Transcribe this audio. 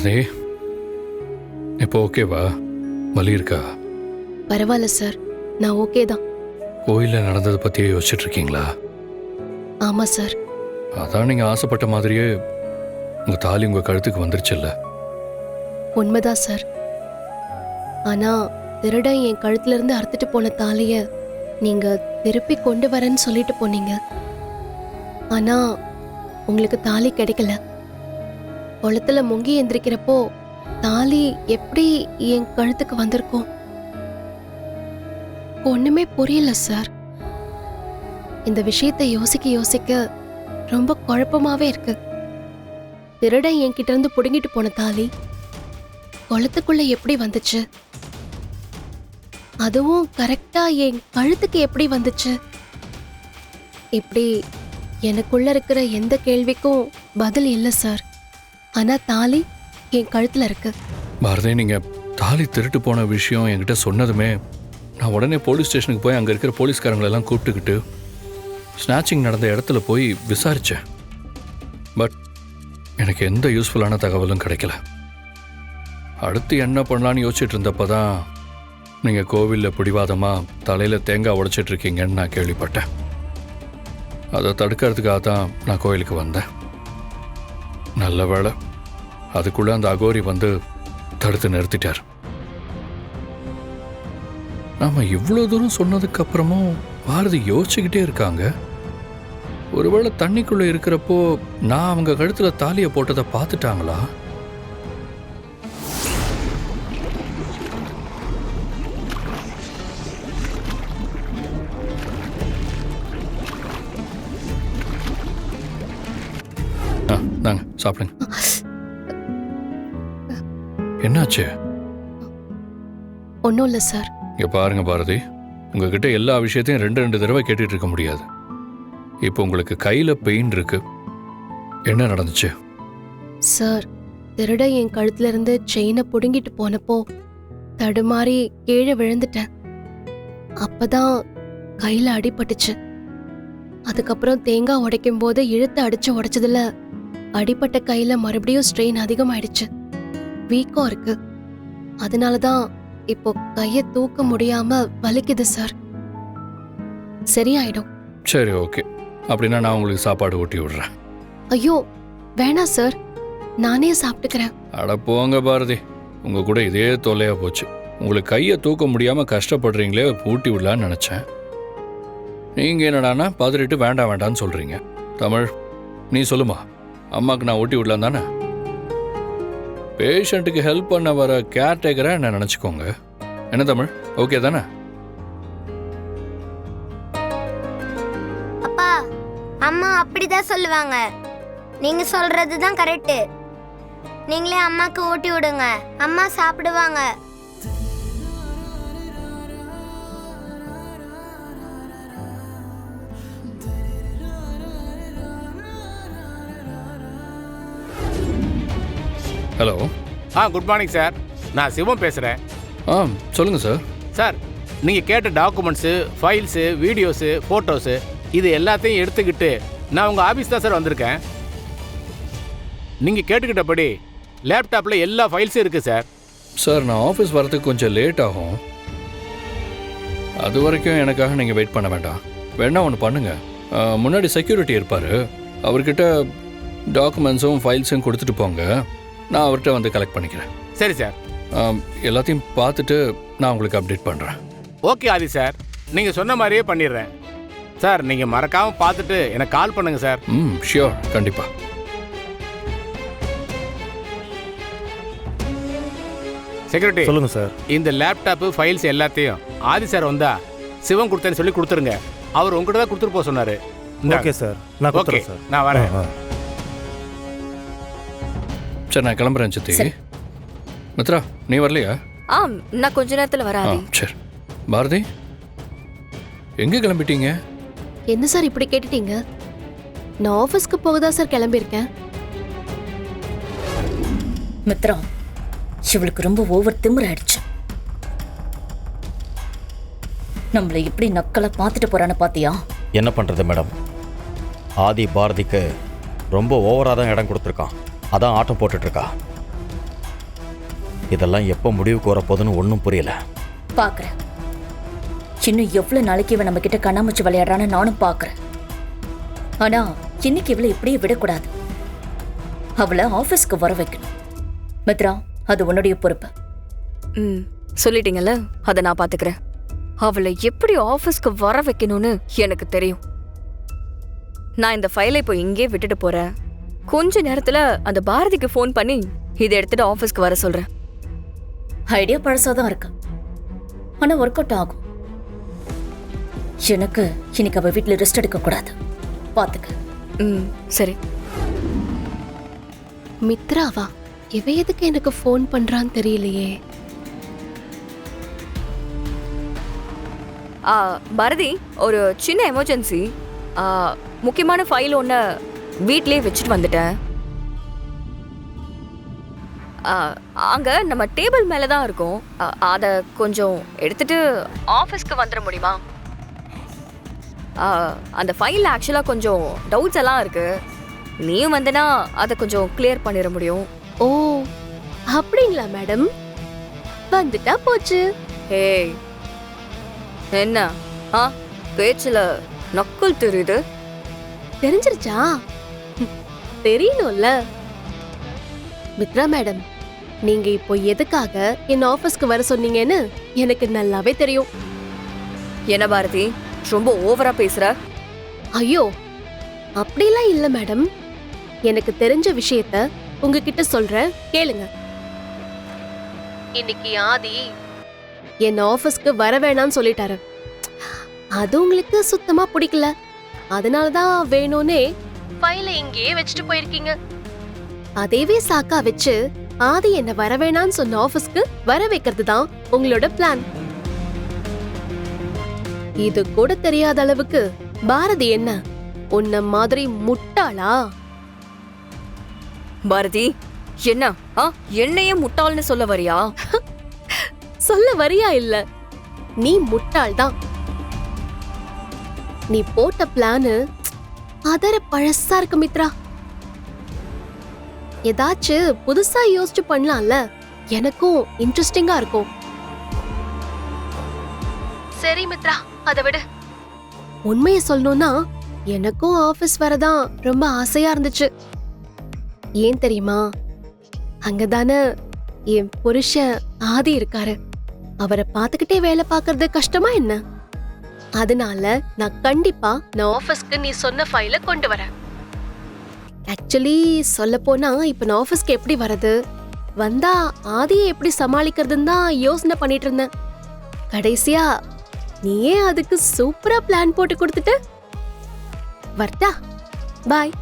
பாரதி, இப்போ ஓகேவா? வலி இருக்கா? பரவாயில்ல சார், நான் ஓகே தான். கோயிலில் நடந்ததை பற்றியே யோசிச்சுட்டு இருக்கீங்களா? ஆமாம் சார். அதான் நீங்கள் ஆசைப்பட்ட மாதிரியே உங்கள் தாலி உங்கள் கழுத்துக்கு வந்துருச்சுல்ல? உண்மைதான் சார். ஆனால் திருடன் என் கழுத்துலேருந்து அறுத்துட்டு போன தாலியை நீங்கள் திருப்பி கொண்டு வரேன்னு சொல்லிட்டு போனீங்க. ஆனால் உங்களுக்கு தாலி கிடைக்கல. குளத்துல முங்கி எந்திரிக்கிறப்போ தாலி எப்படி என் கழுத்துக்கு வந்திருக்கும்? ஒண்ணுமே புரியல சார். இந்த விஷயத்தை யோசிக்க யோசிக்க ரொம்ப குழப்பமாவே இருக்கு. திருடன் என்கிட்ட இருந்து புடுங்கிட்டு போன தாலி குளத்துக்குள்ள எப்படி வந்துச்சு? அதுவும் கரெக்டா என் கழுத்துக்கு எப்படி வந்துச்சு? இப்படி எனக்குள்ள இருக்கிற எந்த கேள்விக்கும் பதில் இல்லை சார். ஆனா தாலி என் கழுத்துல இருக்கு. பாரதி, நீங்கள் தாலி திருட்டு போன விஷயம் என்கிட்ட சொன்னதுமே நான் உடனே போலீஸ் ஸ்டேஷனுக்கு போய் அங்கே இருக்கிற போலீஸ்காரங்களெல்லாம் கூப்பிட்டுக்கிட்டு ஸ்நாச்சிங் நடந்த இடத்துல போய் விசாரித்தேன். பட் எனக்கு எந்த யூஸ்ஃபுல்லான தகவலும் கிடைக்கல. அடுத்து என்ன பண்ணலான்னு யோசிச்சுட்டு இருந்தப்போ தான் நீங்கள் கோவிலில் பிடிவாதமாக தலையில் தேங்காய் உடைச்சிட்ருக்கீங்கன்னு நான் கேள்விப்பட்டேன். அதை தடுக்கிறதுக்காக தான் நான் கோயிலுக்கு வந்தேன். நல்ல வேளை, அதுக்குள்ளே அந்த அகோரி வந்து தடுத்து நிறுத்திட்டார். நாம் இவ்வளோ தூரம் சொன்னதுக்கு அப்புறமும் பாரதி யோசிச்சுக்கிட்டே இருக்காங்க. ஒருவேளை தண்ணிக்குள்ளே இருக்கிறப்போ நான் அவங்க கழுத்தில் தாலியை போட்டதை பார்த்துட்டாங்களா? தாங்க சாப்பிடுங்க. என்னாச்சு? ஒன்றும் இல்லை சார். இங்கே பாருங்க பாரதி, உங்ககிட்ட எல்லா விஷயத்தையும் ரெண்டு தடவை கேட்டுட்டு இருக்க முடியாது. இப்போ உங்களுக்கு கையில் பெயின் இருக்கு. என்ன நடந்துச்சு? சார், திருட என் கழுத்துல இருந்து செயினை புடுங்கிட்டு போனப்போ தடுமாறி கீழே விழுந்துட்டேன். அப்பதான் கையில அடிபட்டுச்சு. அதுக்கப்புறம் தேங்காய் உடைக்கும் போது இழுத்து அடிச்சு உடைச்சதுல அடிப்பட்ட கையில மறுபடியும் ஸ்ட்ரெயின் அதிகமாயிடுச்சு. வீக்கம் இருக்கு. அதனாலதான் இப்போ கையை தூக்க முடியாம வலிக்குது சார். சரியாயிடும். சரி, ஓகே. அப்படின்னா நான் உங்களுக்கு சாப்பாடு ஊட்டி விடுறேன். ஐயோ வேணாம் சார், நானே சாப்பிட்டுக்கிறேன். அட போங்க பாரதி, உங்க கூட இதே தொல்லையா போச்சு. உங்களுக்கு கையை தூக்க முடியாம கஷ்டப்படுறீங்களே, ஊட்டி விடலான்னு நினைச்சேன். நீங்க என்னடானா பதறிட்டு வேண்டாம் வேண்டான்னு சொல்றீங்க. தமிழ், நீ சொல்லுமா, அம்மாக்கு நான் ஊட்டி விடலாம் தானே? பேஷண்ட்டுக்கு ஹெல்ப் பண்ண வர கேர்டேக்கரா என்ன நினச்சிக்கோங்க. என்ன தமிழ், ஓகே தானே? அப்பா, அம்மா அப்படிதான் சொல்லுவாங்க. நீங்க சொல்றது தான் கரெக்ட். நீங்களே அம்மாக்கு ஊட்டி விடுங்க, அம்மா சாப்பிடுவாங்க. ஹலோ. Good morning sir. நான் சிவம் பேசுகிறேன். சொல்லுங்கள் சார். சார், நீங்கள் கேட்ட டாக்குமெண்ட்ஸு, ஃபைல்ஸு, வீடியோஸு, ஃபோட்டோஸு இது எல்லாத்தையும் எடுத்துக்கிட்டு நான் உங்கள் ஆஃபீஸ் தான் சார் வந்திருக்கேன். நீங்கள் கேட்டுக்கிட்டபடி லேப்டாப்பில் எல்லா ஃபைல்ஸும் இருக்குது சார். சார், நான் ஆஃபீஸ் வரதுக்கு கொஞ்சம் லேட் ஆகும். அது வரைக்கும் எனக்காக நீங்கள் வெயிட் பண்ண வேண்டாம். வேணா ஒன்று பண்ணுங்கள். முன்னாடி செக்யூரிட்டி இருப்பார், அவர்கிட்ட டாக்குமெண்ட்ஸும் ஃபைல்ஸும் கொடுத்துட்டு போங்க. நான் அவர்கிட்ட வந்து கலெக்ட் பண்ணிக்கிறேன். சரி சார். எல்லாத்தையும் பார்த்துட்டு நான் உங்களுக்கு அப்டேட் பண்ணுறேன். ஓகே ஆதி சார், நீங்கள் சொன்ன மாதிரியே பண்ணிடுறேன் சார். நீங்கள் மறக்காமல் பார்த்துட்டு எனக்கு கால் பண்ணுங்கள் சார். ஷியோர், கண்டிப்பாக. செக்யூரிட்டி சொல்லுங்கள் சார். இந்த லேப்டாப்பு ஃபைல்ஸ் எல்லாத்தையும் ஆதி சார் வந்தா சிவம் கொடுத்தேன்னு சொல்லி கொடுத்துருங்க. அவர் உங்கள்கிட்ட தான் கொடுத்துட்டு போக சொன்னார். ஓகே சார், நான் கொடுத்துறேன் சார். நான் வரேன். சரி, நான் கிளம்புறேன் சித்தி. மித்ரா, நீ வரலையா? நான் கொஞ்ச நேரத்தில் வராது. சரி. பாரதி, எங்கே கிளம்பிட்டீங்க? என்ன சார் இப்படி கேட்டுட்டீங்க? நான் ஆஃபீஸ்க்கு போகதா சார் கிளம்பியிருக்கேன். மித்ரா, இவளுக்கு ரொம்ப ஓவர் திமிராயிடுச்சு. நம்மளை எப்படி நக்கலை பார்த்துட்டு போறான்னு பாத்தியா? என்ன பண்ணுறது மேடம், ஆதி பாரதிக்கு ரொம்ப ஓவராக தான் இடம் கொடுத்துருக்கான். அதான் ஆட்டம் போட்டுட்ருக்கா. இதெல்லாம் எப்போ முடிவுக்கு வரப்போகுதுன்னு ஒன்றும் புரியல. பாக்குறேன். இன்னும் எவ்வளவு நாளைக்கு இவன் நம்ம கிட்ட கண்ணாமூச்சி விளையாடுறான்னு நானும் பாக்குறேன். ஆனா இன்னைக்கு இவளை இப்படியே விடக்கூடாது. அவளை ஆபீஸ்க்கு வர வைக்கணும். மித்ரா, அது உன்னுடைய பொறுப்பு. சொல்லிட்டீங்கல்ல, அதை நான் பாத்துக்கிறேன். அவளை எப்படி ஆபீஸ்க்கு வர வைக்கணும்னு எனக்கு தெரியும். நான் இந்த ஃபைலை இப்போ இங்கே விட்டுட்டு போறேன். கொஞ்ச நேரத்துல அந்த பாரதிக்கு ஃபோன் பண்ணி இதை எடுத்துட்டு ஆபீஸ்க்கு வர சொல்றேன். ஐடியா பழசாதான் இருக்கு, ஆனா ஒர்க் அவுட் ஆகும். எனக்கு இன்னைக்கு அவ வீட்டுல ரெஸ்ட் எடுக்க கூடாது. பாத்துக்க. சரி. மித்ராவா? இவ எதுக்கு எனக்கு ஃபோன் பண்றான்னு தெரியலையே. பாரதி, ஒரு சின்ன எமர்ஜென்சி. முக்கியமான ஃபைல் ஒன்று வீட்லயே வச்சுட்டு வந்துட்டேன். அங்கே நம்ம டேபிள் மேலே தான் இருக்கும். அதை கொஞ்சம் எடுத்துட்டு ஆஃபீஸ்க்கு வந்துட முடியுமா? அந்த ஃபைலில் ஆக்சுவலாக கொஞ்சம் டவுட்ஸ் எல்லாம் இருக்கு. நீயும் வந்தனா அதை கொஞ்சம் கிளியர் பண்ணிட முடியும். ஓ, அப்படிங்களா மேடம்? வந்துட்டா போச்சு. ஏய், என்ன பேச்சுல நக்குல் தெரியுது? தெரிஞ்சிருச்சா? தெரியணும்ல. மித்ரா மேடம், நீங்க இப்போ எதுக்காக என் ஆபீஸ்க்கு வர சொன்னீங்கன்னு எனக்கு நல்லாவே தெரியும். என்ன பாரதி, ரொம்ப ஓவரா பேசுற? ஐயோ, அப்படிலாம் இல்ல மேடம். எனக்கு தெரிஞ்ச விஷயத்த உங்ககிட்ட சொல்றேன், கேளுங்க. இன்னைக்கு ஆதி என் ஆபீஸ்க்கு வர வேணாம்னு சொல்லிட்டாரு. அது உங்களுக்கு சுத்தமா பிடிக்கல. அதனாலதான் வேணும்னே ஃபைலை இங்கேயே வச்சுட்டு போயிருக்கீங்க. அதைவே சாக்கா வச்சு ஆதி என்ன வர வேணாம்னு சொன்ன ஆபீஸ்க்கு வர வைக்கிறது தான் உங்களோட பிளான். இது கூட தெரியாத அளவுக்கு பாரதி என்ன உன்ன மாதிரி முட்டாளா? பாரதி, என்ன என்னையே முட்டாள்னு சொல்ல வரியா? சொல்ல வரியா இல்ல, நீ முட்டாள் தான். நீ போட்ட பிளானு அதர பழசா இருக்கு மித்ரா. ஏதாச்சும் புதுசா யோசிச்சு பண்ணலாம்ல, எனக்கும் இன்ட்ரெஸ்டிங்கா இருக்கும். சரி மித்ரா, அதை விடு. உண்மையை சொல்லணும்னா எனக்கும் ஆபீஸ் வரதான் ரொம்ப ஆசையா இருந்துச்சு. ஏன் தெரியுமா? அங்கதானே என் புருஷன் ஆதி இருக்காரு. அவரை பார்த்துக்கிட்டே வேலை பார்க்கறது கஷ்டமா என்ன? அதனால நான் கண்டிப்பா நான் ஆபீஸ்க்கு நீ சொன்ன ஃபைலை கொண்டு வரேன். ஆக்சுவலி சொல்ல போனா இப்ப நான் ஆபீஸ்க்கு எப்படி வரது, வந்தா ஆதியை எப்படி சமாளிக்கிறதுன்னு தான் யோசனை பண்ணிட்டு இருந்தேன். கடைசியா நீயே அதுக்கு சூப்பரா பிளான் போட்டு கொடுத்துட்ட. வரட்டா? பாய்.